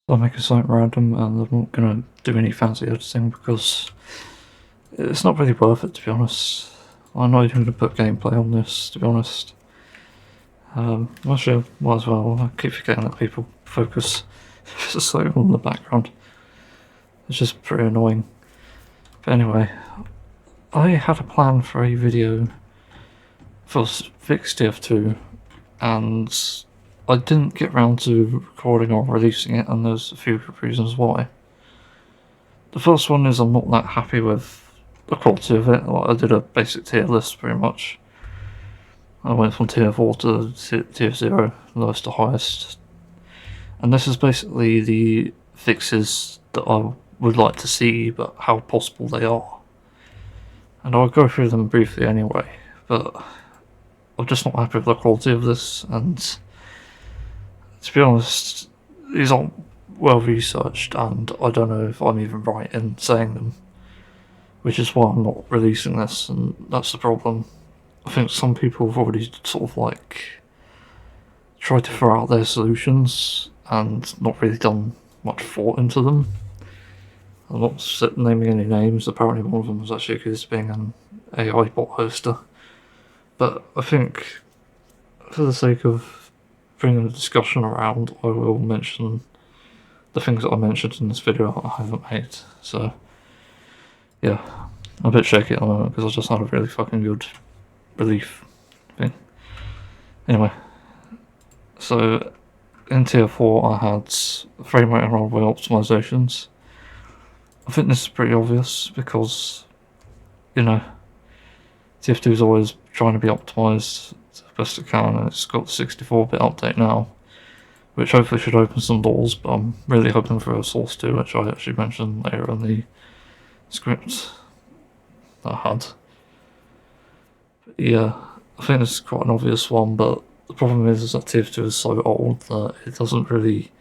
I'm making something random and I'm not gonna do any fancy editing because it's not really worth it, to be honest. I'm not even gonna put gameplay on this, to be honest. Actually, I might as well. I keep forgetting that people focus so on the background. It's just pretty annoying. But anyway, I had a plan for a video for fixed TF2 and I didn't get around to recording or releasing it, and there's a few reasons why. The first one is I'm not that happy with the quality of it. Like, I did a basic tier list pretty much. I went from tier 4 to tier 0, lowest to highest. And this is basically the fixes that I would like to see, but how possible they are. And I'll go through them briefly anyway, but I'm just not happy with the quality of this, and to be honest, these aren't well researched, and I don't know if I'm even right in saying them, which is why I'm not releasing this, and that's the problem. I think some people have already sort of like tried to throw out their solutions and not really done much thought into them. I'm not naming any names. Apparently one of them was actually accused of being an AI bot hoster. But I think for the sake of bringing the discussion around, I will mention the things that I mentioned in this video I haven't made. So yeah, I'm a bit shaky at the moment because I just had a really fucking good relief thing. Anyway, so in tier 4 I had frame rate and rollaway optimizations. I think this is pretty obvious because, you know, TF2 is always trying to be optimized to the best it can, and it's got the 64-bit update now, which hopefully should open some doors, but I'm really hoping for a Source 2, which I actually mentioned later in the script that I had. But yeah, I think this is quite an obvious one, but the problem is that TF2 is so old that it doesn't really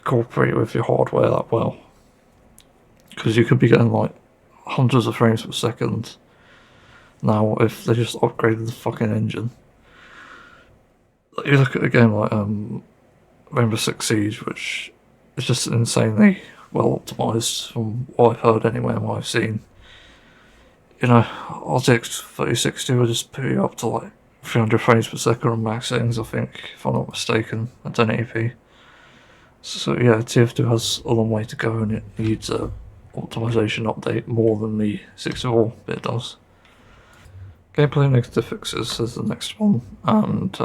cooperate with your hardware that well. Because you could be getting like hundreds of frames per second now if they just upgraded the fucking engine. You look at a game like Rainbow Six Siege, which is just insanely well optimized from what I've heard anyway and what I've seen. You know, RTX 3060 will just put you up to like 300 frames per second on max settings, I think, if I'm not mistaken, at 1080p. So yeah, TF2 has a long way to go and it needs a optimization update more than the 64-bit does. Gameplay negative fixes is the next one, and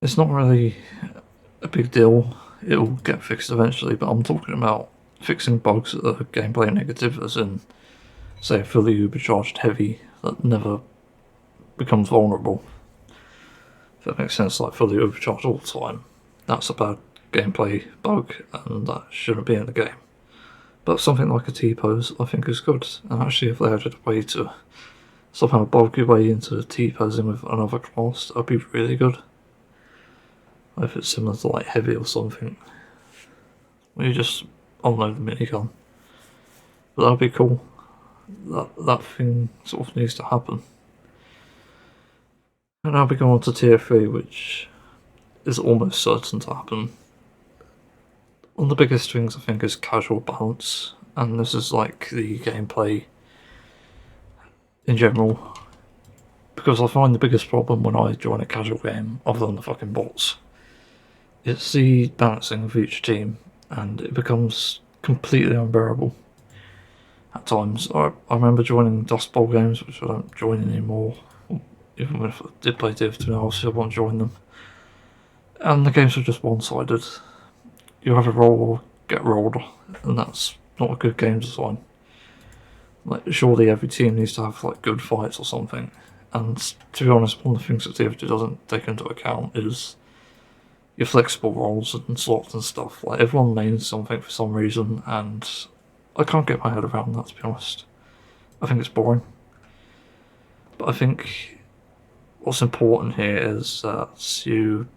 it's not really a big deal. It'll get fixed eventually, but I'm talking about fixing bugs that are gameplay negative, as in, say, a fully supercharged heavy that never becomes vulnerable. If that makes sense, like fully overcharged all the time. That's a bad gameplay bug, and that shouldn't be in the game. But something like a T-pose I think is good, and actually if they added a way to somehow bulk your way into T-posing with another class, that would be really good. If it's similar to like heavy or something, where you just unload the minigun. But that'd be cool. That thing sort of needs to happen. And now we go on to tier 3, which is almost certain to happen. One of the biggest things I think is casual balance, and this is like the gameplay in general, because I find the biggest problem when I join a casual game, other than the fucking bots, it's the balancing of each team, and it becomes completely unbearable at times. I remember joining Dust Bowl games, which I don't join anymore, even if I did play TF2 now, obviously I won't join them, and the games are just one-sided. You have a roll or get rolled, and that's not a good game design. Like, surely every team needs to have like good fights or something. And to be honest, one of the things that TF2 doesn't take into account is your flexible roles and slots and stuff. Like, everyone lanes something for some reason, and I can't get my head around that, to be honest. I think it's boring. But I think what's important here is that you...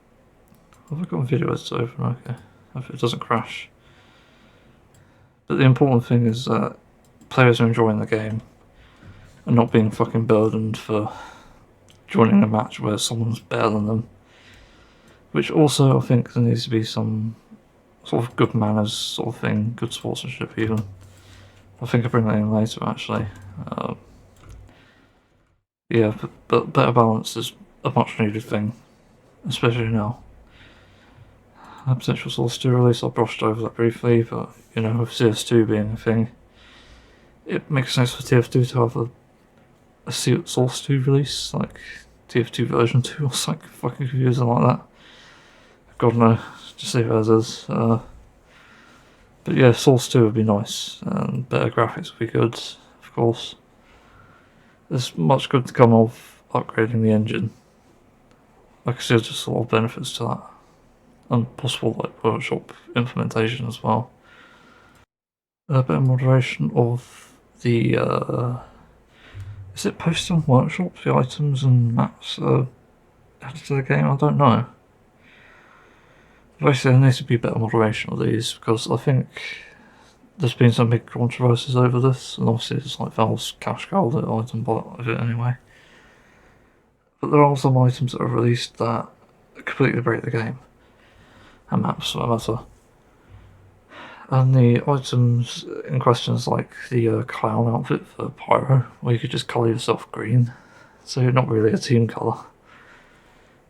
Have I got my video editor open? Okay. If it doesn't crash. But the important thing is that players are enjoying the game and not being fucking burdened for joining a match where someone's better than them. Which also, I think there needs to be some sort of good manners sort of thing, good sportsmanship even. I think I'll bring that in later actually. Yeah, but better balance is a much needed thing, especially now. A potential Source 2 release, I brushed over that briefly, but you know, with CS2 being a thing, it makes sense for TF2 to have a Source 2 release, like TF2 version 2 or something fucking confusing like that. God no, just leave it as is. But yeah, Source 2 would be nice, and better graphics would be good, of course. There's much good to come of upgrading the engine. Like I said, just a lot of benefits to that. And possible like workshop implementation as well. A bit of moderation of the is it posted on workshop, the items and maps added to the game? I don't know. Basically there needs to be better moderation of these because I think there's been some big controversies over this, and obviously it's like Valve's cash cow the item bot of it anyway. But there are some items that are released that completely break the game. And maps for that matter. And the items in question is like the clown outfit for Pyro, where you could just colour yourself green, so you're not really a team colour.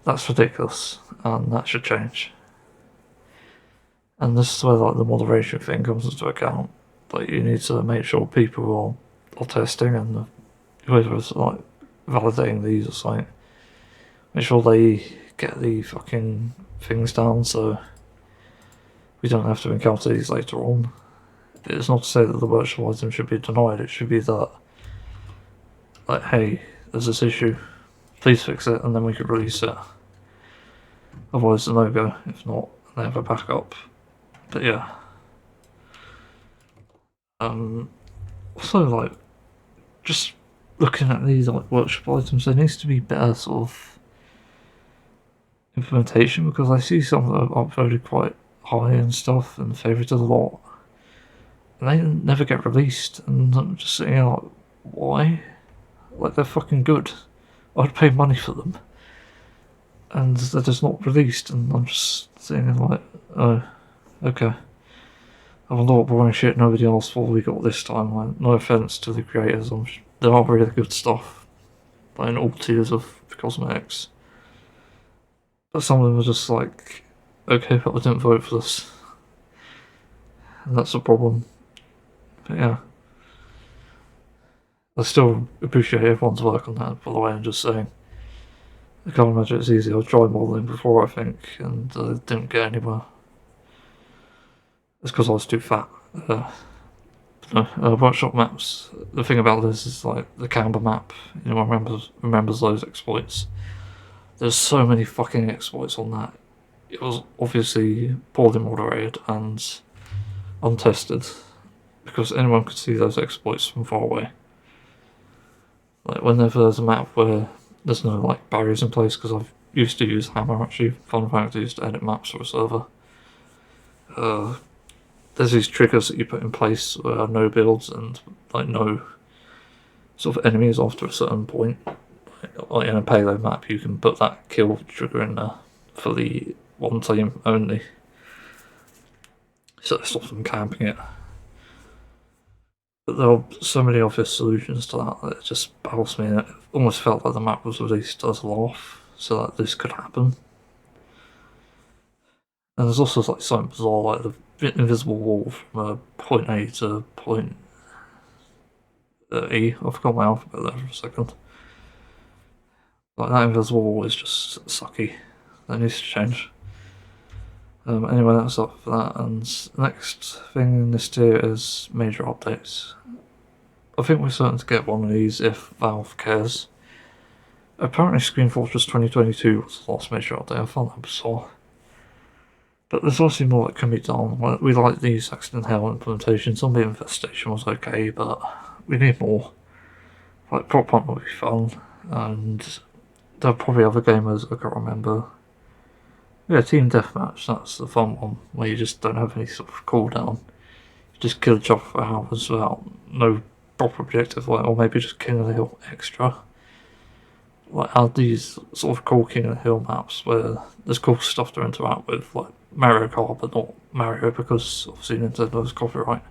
That's ridiculous, and that should change. And this is where like the moderation thing comes into account. Like you need to make sure people are testing and whoever's like validating these or something, make sure they get the fucking things down so we don't have to encounter these later on. It's not to say that the virtual item should be denied, it should be that, like, hey, there's this issue, please fix it, and then we could release it. Otherwise it's a no-go, if not, they have a backup. But yeah. Also, like, just looking at these, like, workshop items, there needs to be better sort of implementation, because I see some that are uploaded quite high and stuff and favoured a lot, and they never get released, and I'm just sitting there like, why? Like, they're fucking good. I'd pay money for them, and they're just not released, and I'm just sitting there like, oh, okay. I wonder what boring shit nobody else thought we got this time. Like, no offense to the creators, there are really good stuff, like in all tiers of cosmetics. But some of them are just like, okay, but I didn't vote for this. And that's a problem. But yeah. I still appreciate everyone's work on that, by the way, I'm just saying. I can't imagine it's easy. I've tried modelling before, I think, and didn't get anywhere. It's because I was too fat. Workshop maps, the thing about this is like the Camber map, you know, remembers those exploits. There's so many fucking exploits on that. It was obviously poorly moderated and untested, because anyone could see those exploits from far away. Like, whenever there's a map where there's no like barriers in place, because I've used to use Hammer actually, fun fact, I used to edit maps for a server. There's these triggers that you put in place where are no builds and like no sort of enemies after a certain point. Like in a payload map, you can put that kill trigger in there for the one team only, so it stops them camping it. But there are so many obvious solutions to that it just baffles me, and it almost felt like the map was released as a laugh, so that this could happen. And there's also like something bizarre, like the invisible wall from point A to point E. I forgot my alphabet there for a second. Like, that invisible wall is just sucky. That needs to change. Anyway, that's up for that. And next thing in this tier is major updates. I think we're certain to get one of these if Valve cares. Apparently Screen Fortress 2022 was the last major update. I found that bizarre. But there's also more that can be done. We like the Saxton Hell implementation. Zombie Infestation was okay, but we need more. Like, Prop Hunt would be fun, and there are probably other gamers I can't remember. Yeah, Team Deathmatch, that's the fun one, where you just don't have any sort of cooldown. You just kill each other for hours without no proper objective, like, or maybe just King of the Hill extra. Like, add these sort of cool King of the Hill maps where there's cool stuff to interact with, like Mario Kart, but not Mario because obviously Nintendo's copyright.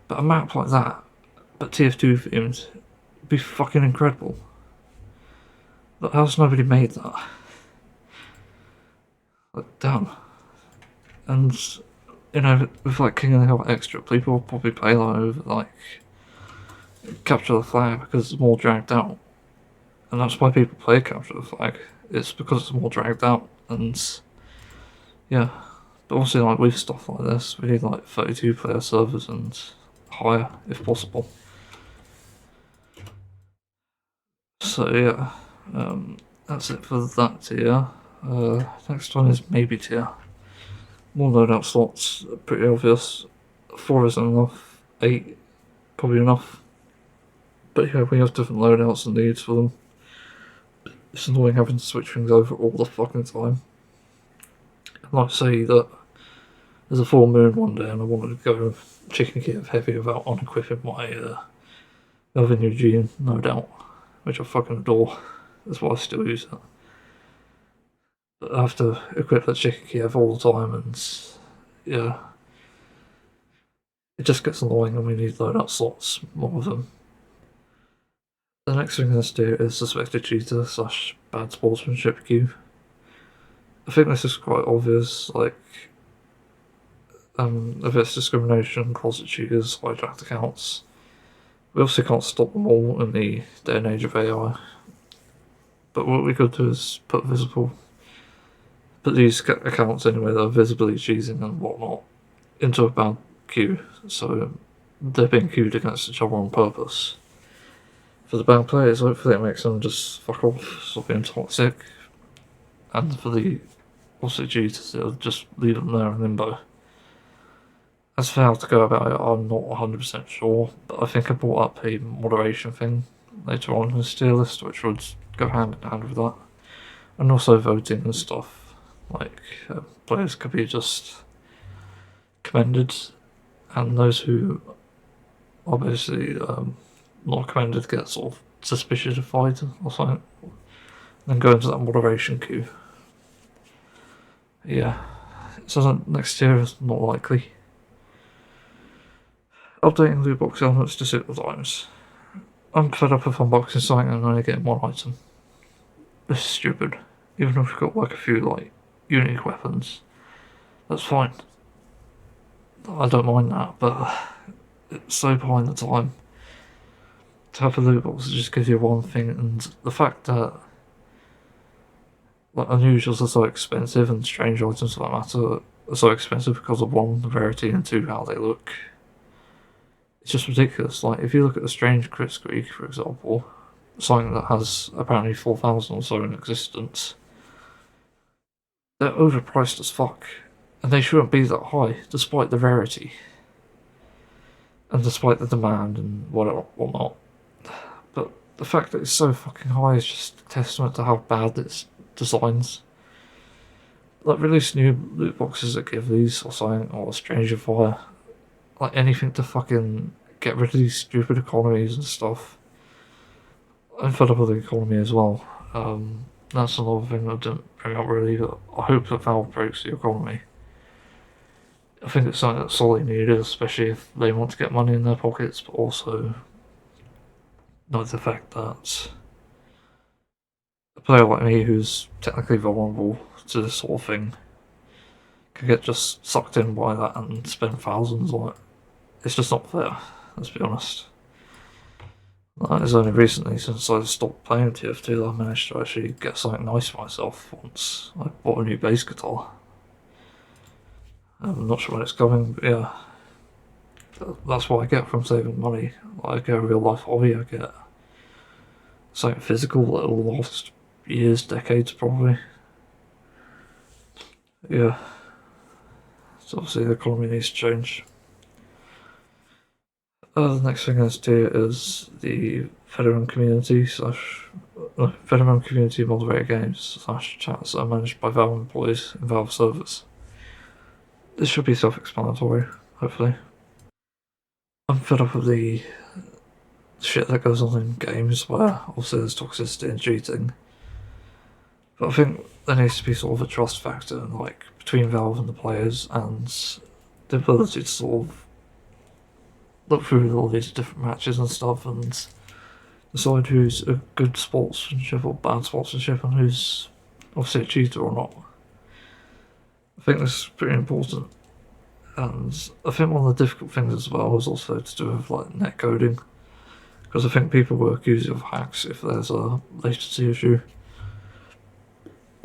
But a map like that, but TF2 themed, would be fucking incredible. But how's nobody made that? Like, damn. And, you know, with like King of the Hill Extra, people will probably play that over like Capture the Flag because it's more dragged out. And that's why people play Capture the Flag. It's because it's more dragged out. And yeah. But obviously like with stuff like this, we need like 32 player servers and higher if possible. So yeah, that's it for that tier. Next one is maybe tier. More loadout slots, pretty obvious. 4 isn't enough, 8 probably enough. But yeah, we have different loadouts and needs for them. It's annoying having to switch things over all the fucking time. I might say that there's a full moon one day and I wanted to go chicken Kiev heavy without unequipping my Melvin Eugene, no doubt, which I fucking adore. That's why I still use it. But I have to equip that chicken Kiev all the time, and yeah, it just gets annoying and we need loadout slots, more of them. The next thing let's do is suspected cheater / bad sportsmanship queue. I think this is quite obvious, like, if it's discrimination, closet cheaters, hijacked accounts. We obviously can't stop them all in the day and age of AI. But what we could do is put these accounts anyway that are visibly cheating and whatnot into a bad queue, so they're being queued against each other on purpose. For the bad players, hopefully it makes them just fuck off, stop being toxic. And for the obviously cheaters, it'll just leave them there in limbo. As for how to go about it, I'm not 100% sure, but I think I brought up a moderation thing later on in the tier list, which would go hand in hand with that. And also voting and stuff, like players could be just commended, and those who are basically not commended get sort of suspiciousified or something, and then go into that moderation queue. Yeah, so the next year is not likely. Updating loot box elements to suit the times. I'm fed up of unboxing something and only getting one item. This is stupid. Even if we've got like a few like unique weapons, that's fine. I don't mind that, but it's so behind the time to have a loot box that just gives you one thing, and the fact that like unusuals are so expensive and strange items for that matter are so expensive because of one, the rarity, and two, how they look. It's just ridiculous. Like, if you look at the Strange Crit Squeak, for example, something that has apparently 4,000 or so in existence, they're overpriced as fuck, and they shouldn't be that high, despite the rarity, and despite the demand and whatnot. But the fact that it's so fucking high is just a testament to how bad its designs. Like, release new loot boxes that give these or something, or Stranger Fire. Like, anything to fucking get rid of these stupid economies and stuff. I'm fed up with the economy as well. That's another thing I didn't bring up really, but I hope that Valve breaks the economy. I think it's something that's sorely needed, especially if they want to get money in their pockets, but also not the fact that a player like me who's technically vulnerable to this sort of thing can get just sucked in by that and spend thousands on it. It's just not fair, let's be honest. It's only recently since I stopped playing TF2 that I managed to actually get something nice for myself once I bought a new bass guitar. I'm not sure when it's coming, but yeah. That's what I get from saving money. Like, I get a real life hobby, I get something physical that will last years, decades probably. Yeah. So obviously the economy needs to change. The next thing I let's do is the Federal community moderated games / chats that are managed by Valve employees in Valve servers. This should be self-explanatory, hopefully. I'm fed up with the shit that goes on in games where obviously there's toxicity and cheating. But I think there needs to be sort of a trust factor, like, between Valve and the players, and the ability to sort of look through all these different matches and stuff and decide who's a good sportsmanship or bad sportsmanship and who's obviously a cheater or not. I think this is pretty important. And I think one of the difficult things as well is also to do with like net coding, because I think people will accuse you of hacks if there's a latency issue.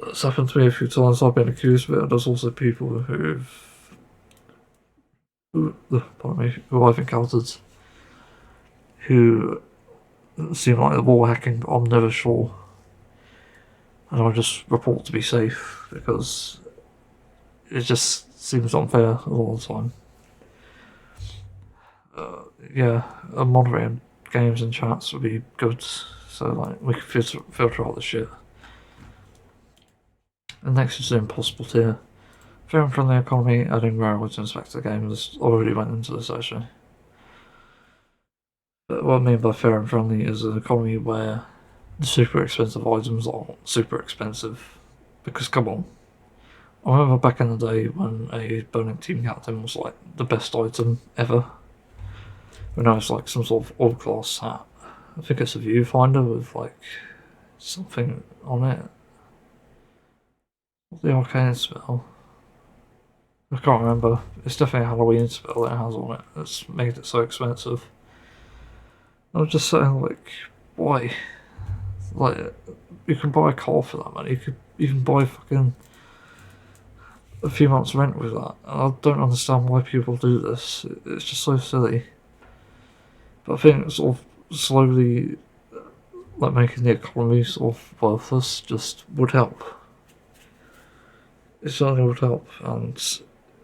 It's happened to me a few times. I've been accused of it. There's also people who I've encountered who seem like they're wall hacking, but I'm never sure, and I just report to be safe because it just seems unfair a lot of the time. Yeah, moderating games and chats would be good, so like we can filter out the shit. And next is the impossible tier. Fair and friendly economy, adding rare items back to the game. This already went into this actually. But what I mean by fair and friendly is an economy where the super expensive items aren't super expensive. Because come on, I remember back in the day when a Burning Team Captain was like the best item ever. When I was like some sort of all-class hat. I think it's a viewfinder with like something on it. The arcane spell. I can't remember. It's definitely a Halloween spell that it has on it. That's made it so expensive. I was just saying, like, why? Like, you can buy a car for that money. You can buy fucking a few months' rent with that. And I don't understand why people do this. It's just so silly. But I think sort of slowly, like, making the economy sort of worthless just would help. It certainly would help, and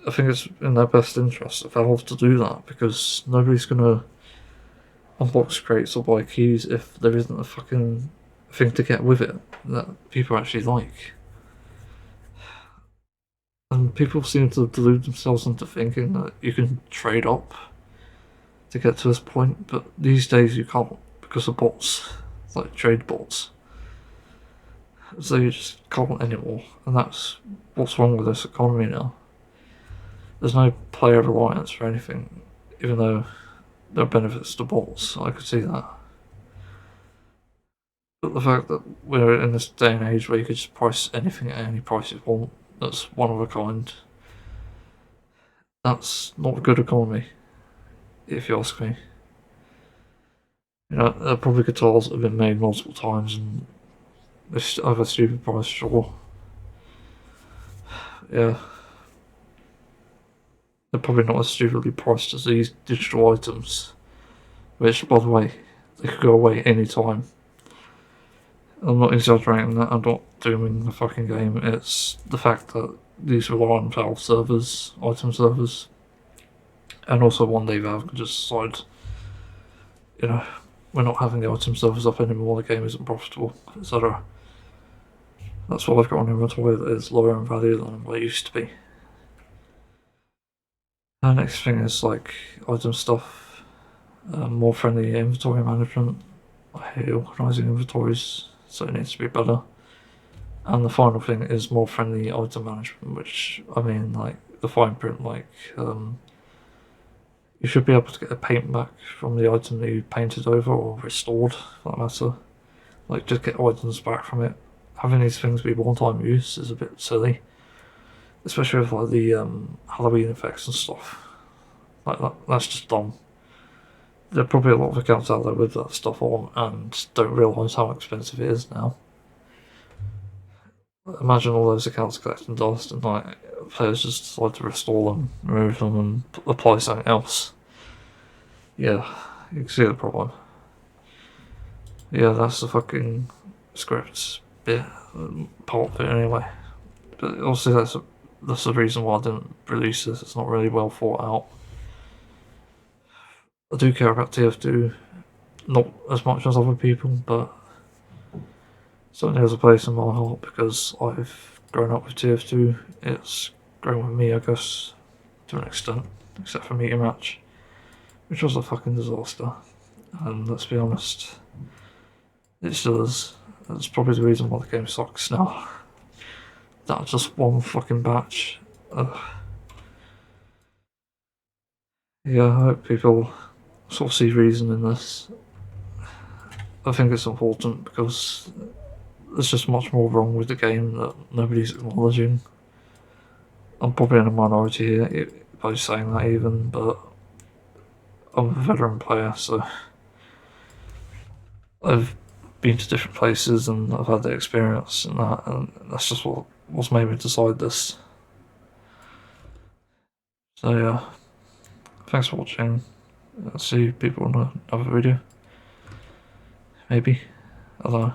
I think it's in their best interest of Valve to do that, because nobody's gonna unbox crates or buy keys if there isn't a fucking thing to get with it that people actually like. And people seem to delude themselves into thinking that you can trade up to get to this point, but these days you can't because of bots, like trade bots. So you just can't anymore, and that's what's wrong with this economy now. There's no player reliance for anything, even though there are benefits to bots. I could see that. But the fact that we're in this day and age where you could just price anything at any price you want, that's one of a kind, that's not a good economy, if you ask me. You know, there are probably guitars that have been made multiple times and over a stupid price, sure. Yeah. They're probably not as stupidly priced as these digital items, which, by the way, they could go away any time. I'm not exaggerating that, I'm not dooming the fucking game, it's the fact that these rely on Valve servers, item servers, and also one day Valve could just decide, you know, we're not having the item servers up anymore, the game isn't profitable, etc. That's why I've got an inventory that is lower in value than what it used to be. The next thing is like item stuff, more friendly inventory management. I hate organising inventories, so it needs to be better. And the final thing is more friendly item management, which I mean, like the fine print, like you should be able to get a paint back from the item that you painted over or restored, for that matter. Like just get items back from it. Having these things be one-time use is a bit silly, especially with like the Halloween effects and stuff. Like that's just dumb. There are probably a lot of accounts out there with that stuff on and don't realise how expensive it is now. Imagine all those accounts collecting dust and like players just decide to restore them, remove them and apply something else. Yeah, you can see the problem. Yeah, that's the fucking script bit, part of it anyway. But obviously that's the reason why I didn't release this, it's not really well thought out. I do care about TF2, not as much as other people, but certainly has a place in my heart because I've grown up with TF2. It's grown with me, I guess, to an extent, except for Meteor Match, which was a fucking disaster. And let's be honest, it still is. That's probably the reason why the game sucks now. that just one fucking batch. Yeah, I hope people sort of see reason in this. I think it's important because there's just much more wrong with the game that nobody's acknowledging. I'm probably in a minority here by saying that even, but I'm a veteran player, so I've been to different places and I've had the experience and that's just what's made me decide this. So yeah, thanks for watching. I'll see people in another video. Maybe. I don't know.